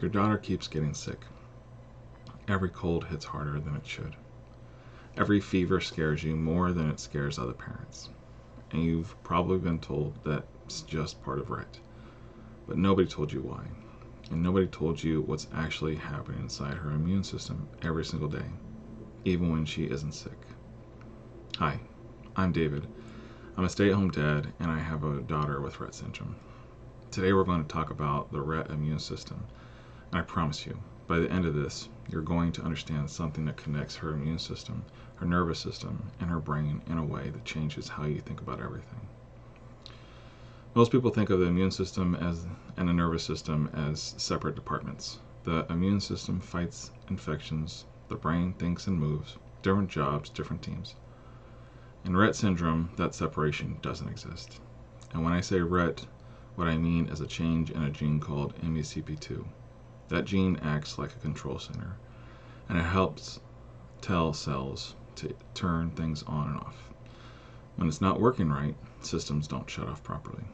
Your daughter keeps getting sick. Every cold hits harder than it should. Every fever scares you more than it scares other parents. And you've probably been told that's just part of Rett. But nobody told you why. And nobody told you what's actually happening inside her immune system every single day, even when she isn't sick. Hi, I'm David. I'm a stay-at-home dad, and I have a daughter with Rett syndrome. Today we're going to talk about the Rett immune system. And I promise you, by the end of this, you're going to understand something that connects her immune system, her nervous system, and her brain in a way that changes how you think about everything. Most people think of the immune system and the nervous system as separate departments. The immune system fights infections, the brain thinks and moves, different jobs, different teams. In Rett syndrome, that separation doesn't exist. And when I say Rett, what I mean is a change in a gene called MECP2. That gene acts like a control center, and it helps tell cells to turn things on and off. When it's not working right, systems don't shut off properly.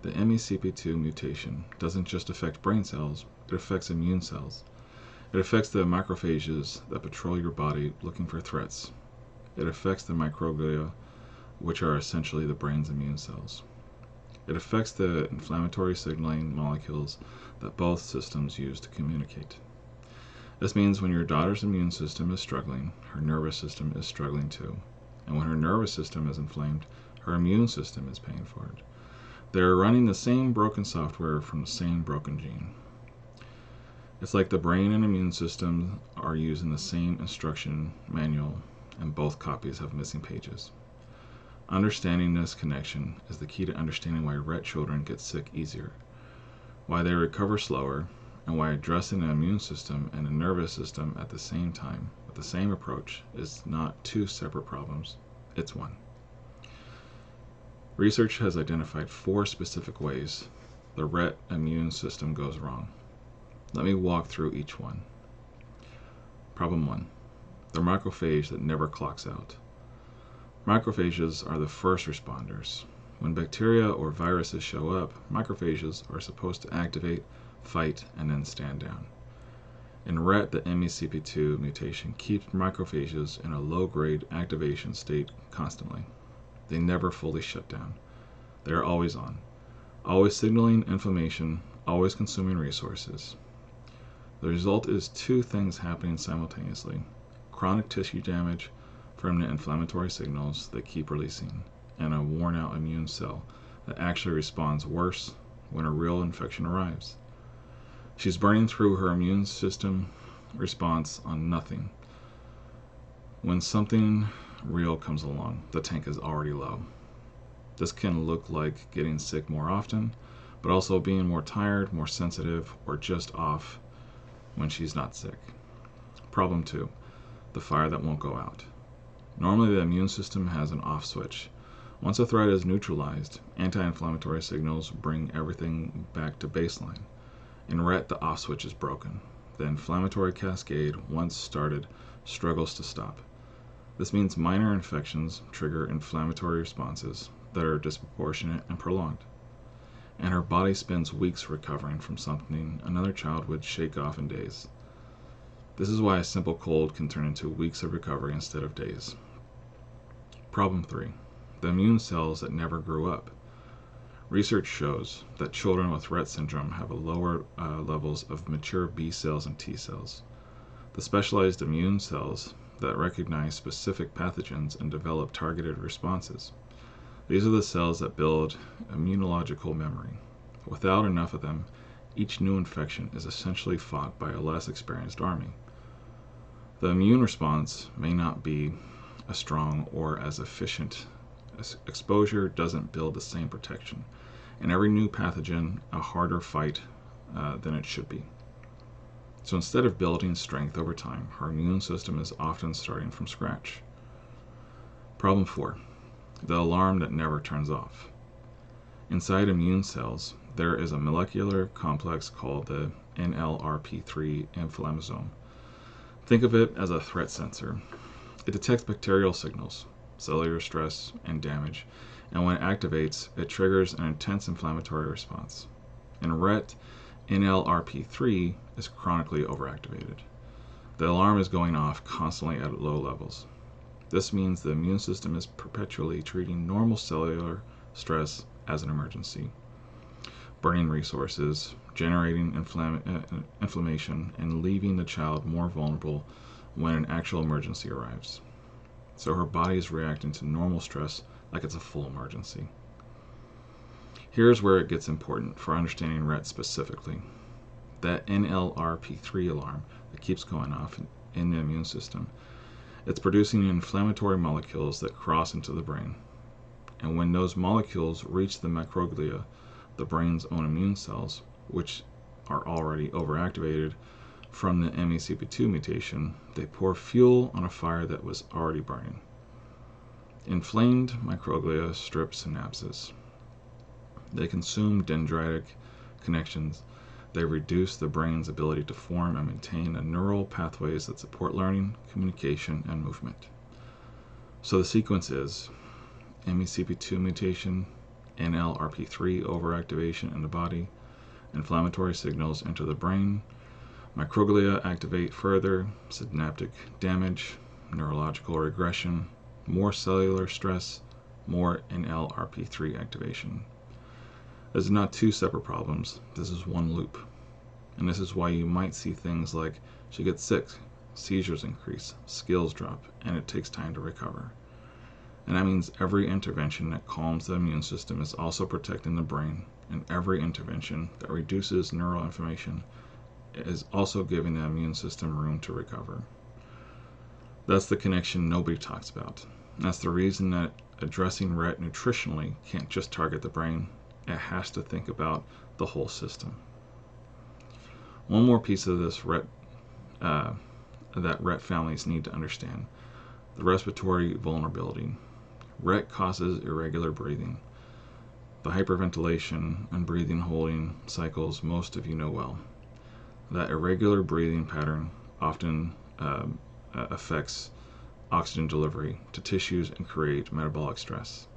The MECP2 mutation doesn't just affect brain cells, it affects immune cells. It affects the macrophages that patrol your body looking for threats. It affects the microglia, which are essentially the brain's immune cells. It affects the inflammatory signaling molecules that both systems use to communicate. This means when your daughter's immune system is struggling, her nervous system is struggling too. And when her nervous system is inflamed, her immune system is paying for it. They're running the same broken software from the same broken gene. It's like the brain and immune system are using the same instruction manual, and both copies have missing pages. Understanding this connection is the key to understanding why Rett children get sick easier, why they recover slower, and why addressing the immune system and the nervous system at the same time with the same approach is not two separate problems, it's one. Research has identified 4 specific ways the Rett immune system goes wrong. Let me walk through each one. Problem 1. The macrophage that never clocks out. Macrophages are the first responders. When bacteria or viruses show up, macrophages are supposed to activate, fight, and then stand down. In Rett, the MECP2 mutation keeps macrophages in a low-grade activation state constantly. They never fully shut down. They are always on, always signaling inflammation, always consuming resources. The result is 2 things happening simultaneously: chronic tissue damage from the inflammatory signals they keep releasing, and a worn-out immune cell that actually responds worse when a real infection arrives. She's burning through her immune system response on nothing. When something real comes along, the tank is already low. This can look like getting sick more often, but also being more tired, more sensitive, or just off when she's not sick. Problem 2, the fire that won't go out. Normally the immune system has an off switch. Once a threat is neutralized, anti-inflammatory signals bring everything back to baseline. In Rett, the off switch is broken. The inflammatory cascade, once started, struggles to stop. This means minor infections trigger inflammatory responses that are disproportionate and prolonged. And her body spends weeks recovering from something another child would shake off in days. This is why a simple cold can turn into weeks of recovery instead of days. Problem 3. The immune cells that never grew up. Research shows that children with Rett syndrome have lower levels of mature B cells and T cells. The specialized immune cells that recognize specific pathogens and develop targeted responses. These are the cells that build immunological memory. Without enough of them, each new infection is essentially fought by a less experienced army. The immune response may not be as strong or as efficient. Exposure doesn't build the same protection, and every new pathogen a harder fight than it should be. So instead of building strength over time, her immune system is often starting from scratch. Problem 4. The alarm that never turns off. Inside immune cells, there is a molecular complex called the NLRP3 inflammasome. Think of it as a threat sensor. It detects bacterial signals, cellular stress, and damage, and when it activates, it triggers an intense inflammatory response. In Rett, NLRP3 is chronically overactivated. The alarm is going off constantly at low levels. This means the immune system is perpetually treating normal cellular stress as an emergency, burning resources, generating inflammation, and leaving the child more vulnerable when an actual emergency arrives. So her body is reacting to normal stress like it's a full emergency. Here's where it gets important for understanding Rett specifically. That NLRP3 alarm that keeps going off in the immune system, it's producing inflammatory molecules that cross into the brain. And when those molecules reach the macroglia, the brain's own immune cells, which are already overactivated from the MECP2 mutation, they pour fuel on a fire that was already burning. Inflamed microglia strip synapses. They consume dendritic connections. They reduce the brain's ability to form and maintain the neural pathways that support learning, communication, and movement. So the sequence is MECP2 mutation, NLRP3 overactivation in the body, inflammatory signals enter the brain, microglia activate further, synaptic damage, neurological regression, more cellular stress, more NLRP3 activation. This is not two separate problems, this is one loop. And this is why you might see things like she gets sick, seizures increase, skills drop, and it takes time to recover. And that means every intervention that calms the immune system is also protecting the brain, and every intervention that reduces neural inflammation is also giving the immune system room to recover. That's the connection nobody talks about. That's the reason that addressing Rett nutritionally can't just target the brain. It has to think about the whole system. One more piece of this that Rett families need to understand: the respiratory vulnerability. Rett causes irregular breathing. The hyperventilation and breathing holding cycles most of you know well. That irregular breathing pattern often affects oxygen delivery to tissues and create metabolic stress.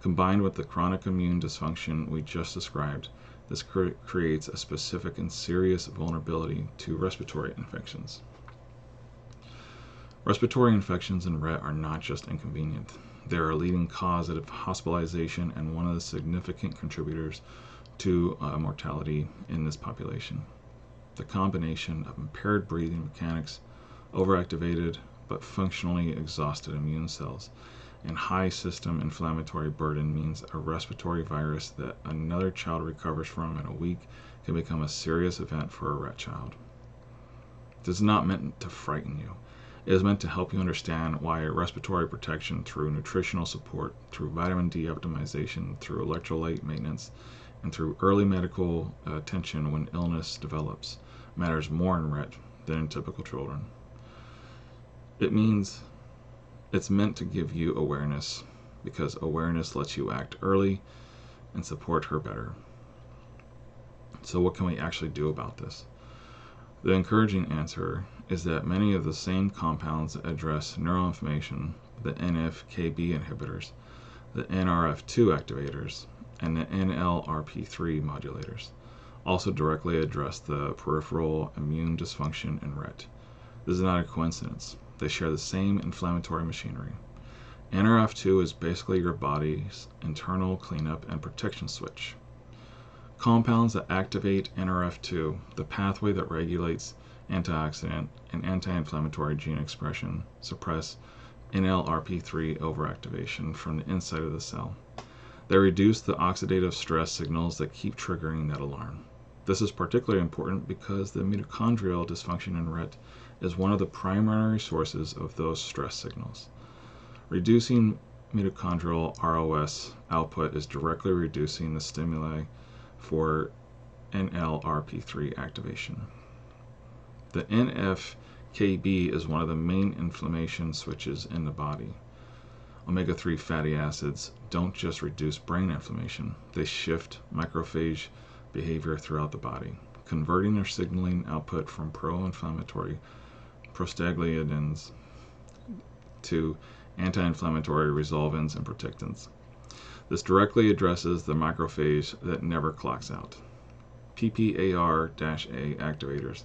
Combined with the chronic immune dysfunction we just described, this creates a specific and serious vulnerability to respiratory infections. Respiratory infections in Rett are not just inconvenient. They are a leading cause of hospitalization and one of the significant contributors to mortality in this population. The combination of impaired breathing mechanics, overactivated but functionally exhausted immune cells, and high system inflammatory burden means a respiratory virus that another child recovers from in a week can become a serious event for a Rett child. This is not meant to frighten you. It is meant to help you understand why respiratory protection through nutritional support, through vitamin D optimization, through electrolyte maintenance, and through early medical attention when illness develops matters more in Rett than in typical children. It's meant to give you awareness, because awareness lets you act early and support her better. So what can we actually do about this? The encouraging answer is that many of the same compounds that address neuroinflammation, the NF-κB inhibitors, the NRF2 activators, and the NLRP3 modulators, also directly address the peripheral immune dysfunction in Rett. This is not a coincidence. They share the same inflammatory machinery. NRF2 is basically your body's internal cleanup and protection switch. Compounds that activate NRF2, the pathway that regulates antioxidant and anti-inflammatory gene expression, suppress NLRP3 overactivation from the inside of the cell. They reduce the oxidative stress signals that keep triggering that alarm. This is particularly important because the mitochondrial dysfunction in Rett is one of the primary sources of those stress signals. Reducing mitochondrial ROS output is directly reducing the stimuli for NLRP3 activation. The NF-κB is one of the main inflammation switches in the body. Omega-3 fatty acids don't just reduce brain inflammation, they shift macrophage behavior throughout the body, converting their signaling output from pro-inflammatory prostaglandins to anti-inflammatory resolvins and protectants. This directly addresses the macrophage that never clocks out. PPAR-A activators.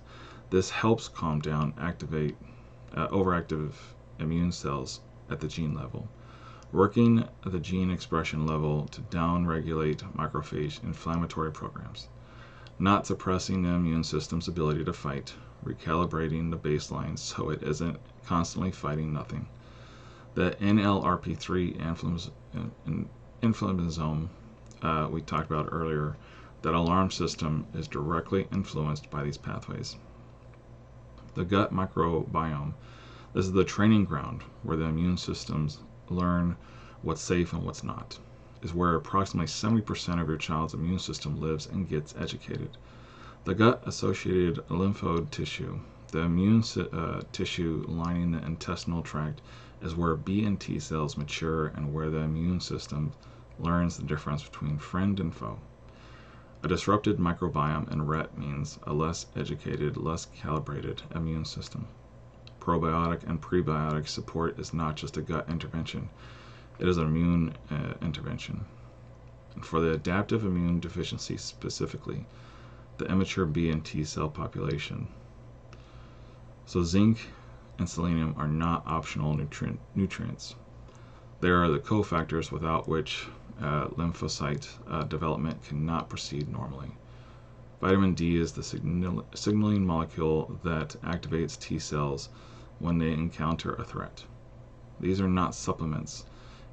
This helps calm down overactive immune cells at the gene level, working the gene expression level to down-regulate macrophage inflammatory programs, not suppressing the immune system's ability to fight, recalibrating the baseline so it isn't constantly fighting nothing. The NLRP3 inflammasome we talked about earlier, that alarm system is directly influenced by these pathways. The gut microbiome, this is the training ground where the immune systems learn what's safe and what's not, is where approximately 70% of your child's immune system lives and gets educated. The gut-associated lymphoid tissue, the immune tissue lining the intestinal tract, is where B and T cells mature and where the immune system learns the difference between friend and foe. A disrupted microbiome in Rett means a less educated, less calibrated immune system. Probiotic and prebiotic support is not just a gut intervention, it is an immune intervention. And for the adaptive immune deficiency specifically, the immature B and T cell population. So zinc and selenium are not optional nutrients. They are the cofactors without which lymphocyte development cannot proceed normally. Vitamin D is the signaling molecule that activates T cells when they encounter a threat. These are not supplements.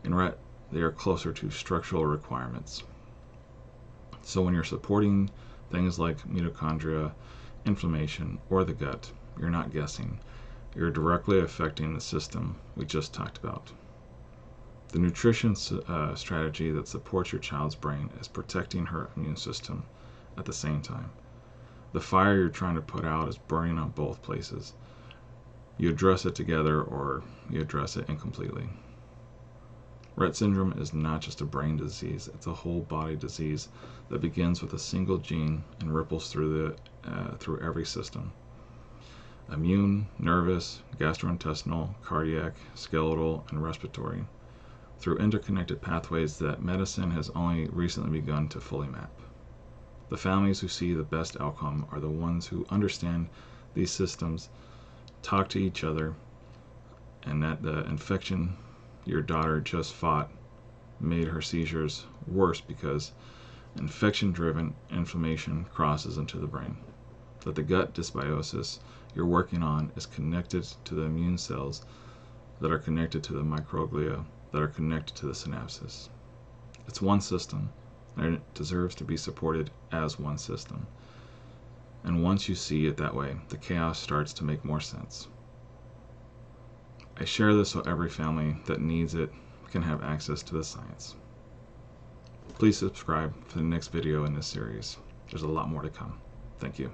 In Rett, they are closer to structural requirements. So when you're supporting things like mitochondria, inflammation, or the gut, you're not guessing. You're directly affecting the system we just talked about. The nutrition strategy that supports your child's brain is protecting her immune system at the same time. The fire you're trying to put out is burning on both places. You address it together or you address it incompletely. Rett syndrome is not just a brain disease, it's a whole body disease that begins with a single gene and ripples through every system. Immune, nervous, gastrointestinal, cardiac, skeletal, and respiratory, through interconnected pathways that medicine has only recently begun to fully map. The families who see the best outcome are the ones who understand these systems, talk to each other, and that the infection your daughter just fought made her seizures worse because infection-driven inflammation crosses into the brain. That the gut dysbiosis you're working on is connected to the immune cells that are connected to the microglia that are connected to the synapses. It's one system, and it deserves to be supported as one system. And once you see it that way, the chaos starts to make more sense. I share this so every family that needs it can have access to the science. Please subscribe for the next video in this series. There's a lot more to come. Thank you.